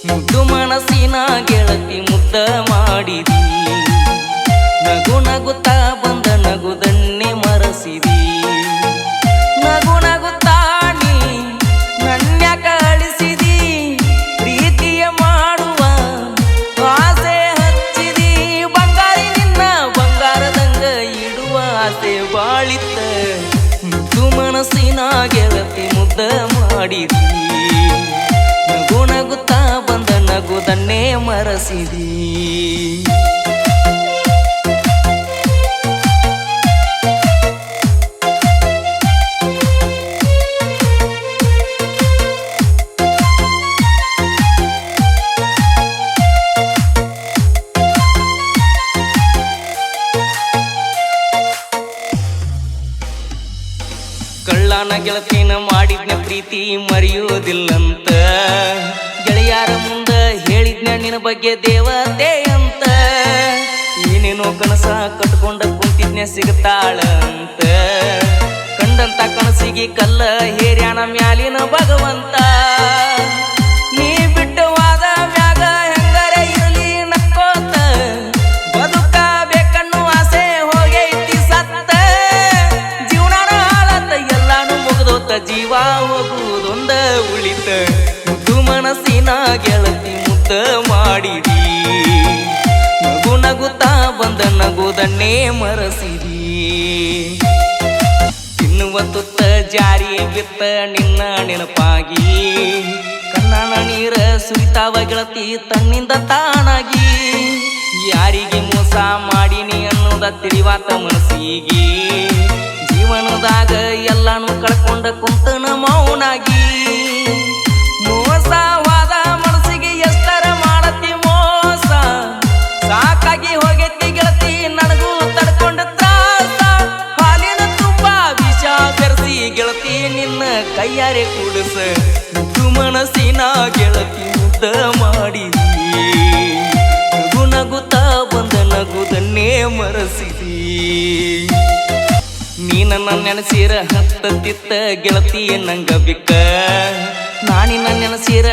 ಮುದ್ದು ಮನಸ್ಸಿನ ಗೆಳತಿ ಮುದ್ದ ಮಾಡಿದಿ ನಗು ನಗುತ್ತಾ ಬಂದ ನಗುದನ್ನೇ ಮರೆಸಿದಿ ನಗು ನಗುತ್ತಾ ನೀ ನನ್ಯಾಕ ಅಳಿಸಿದಿ ಪ್ರೀತಿಯ ಮಾಡುವ ಆಸೆ ಹಚ್ಚಿದಿ ಬಂಗಾರಿ ನಿನ್ನ ಬಂಗಾರದಂಗ ಇಡುವ ಆಸೆ ಬಾಳಿತ್ತ ಮುದ್ದು ಮನಸ್ಸಿನ ಗೆಳತಿ ಮುದ್ದ ಮಾಡಿದಿ ನಗು ನಗುತ್ತಾ ಬಂದ ನಗುದನ್ನೇ ಮರೆಸಿದಿ ಕಳ್ಳನ ಗೆಳತಿನ ಮಾಡಿದ್ನ ಪ್ರೀತಿ ಮರೆಯುವುದಿಲ್ಲಂತ ಗೆಳೆಯಾರ ಮುಂದ ಹೇಳಿದ್ನ ನಿನ್ನ ಬಗ್ಗೆ ದೇವತೆ ಅಂತ ಏನೇನೋ ಕನಸ ಕಟ್ಕೊಂಡ ಕುಂತಿದ್ನ ಸಿಗ್ತಾಳ ಅಂತ ಕಂಡಂತ ಕನಸಿಗೆ ಕಲ್ಲ ಹೇರ್ಯಾನ ಮ್ಯಾಲಿನ ಭಗವಂತ ನೀ ಬಿಟ್ಟವಾದ ಮ್ಯಾಗ ಹೆಂಗರೆ ಇರಲಿ ನಕ್ಕೋತ ಬದುಕಬೇಕನ್ನು ಆಸೆ ಹೋಗೈತಿ ಸತ್ತ ಜೀವನಾನ ಹಾಳತ ಎಲ್ಲಾನು ಮುಗಿದೋತ ಜೀವ ಹೋಗುವುದೊಂದ ಉಳಿತ ಮುದ್ದು ಮನಸ್ಸಿನ ಗೆಳತಿ ಮುದ್ದ ಮಾಡಿದಿ ನಗು ನಗುತ್ತಾ ಬಂದ ನಗುದನ್ನೇ ಮರೆಸಿದಿ ತಿನ್ನುವ ತುತ್ತ ಜಾರಿ ಬಿತ್ತ ನಿನ್ನ ನೆನಪಾಗಿ ಕಣ್ಣನ ನೀರ ಸುರಿತಾವ ಗೆಳತಿ ತನ್ನಿಂದ ತಾನಾಗಿ ಯಾರಿಗೆ ಮೋಸ ಮಾಡಿನಿ ಅನ್ನೋದ ತಿಳಿವಾತ ಮನಸ್ಸಿಗೆ ಜೀವನದಾಗ ಎಲ್ಲಾನು ಕಳ್ಕೊಂಡ ಕುಂತನ ಮೌನಾಗಿ ಮೋಸವಾದ ಮನಸ್ಸಿಗೆ ಎಷ್ಟರ ಮಾಡತಿ ಮೋಸ ಸಾಕಾಗಿ ಹೋಗೈತಿ ಗೆಳತಿ ನನಗೂ ತಡ್ಕೊಂಡ ತ್ರಾಸ ಹಾಲಿನ ತುಂಬ ವಿಷ ಬೆರೆಸಿ ಗೆಳತಿ ನಿನ್ನ ಕೈಯಾರೆ ಕೂಡಿಸ ಮುದ್ದು ಮನಸ್ಸಿನ ಗೆಳತಿ ಮುದ್ದ ಮಾಡಿದಿ ನಗು ನಗುತ್ತಾ ಬಂದ ನಗುದನ್ನೇ ಮರೆಸಿದಿ ನೀನ ನೆನಸಿರ ಹತ್ತತ್ತಿತ್ತ ಗೆಳತಿ ನಂಗ ಬಿಕ್ಕ ನಾನಿನ ನೆನಸಿರ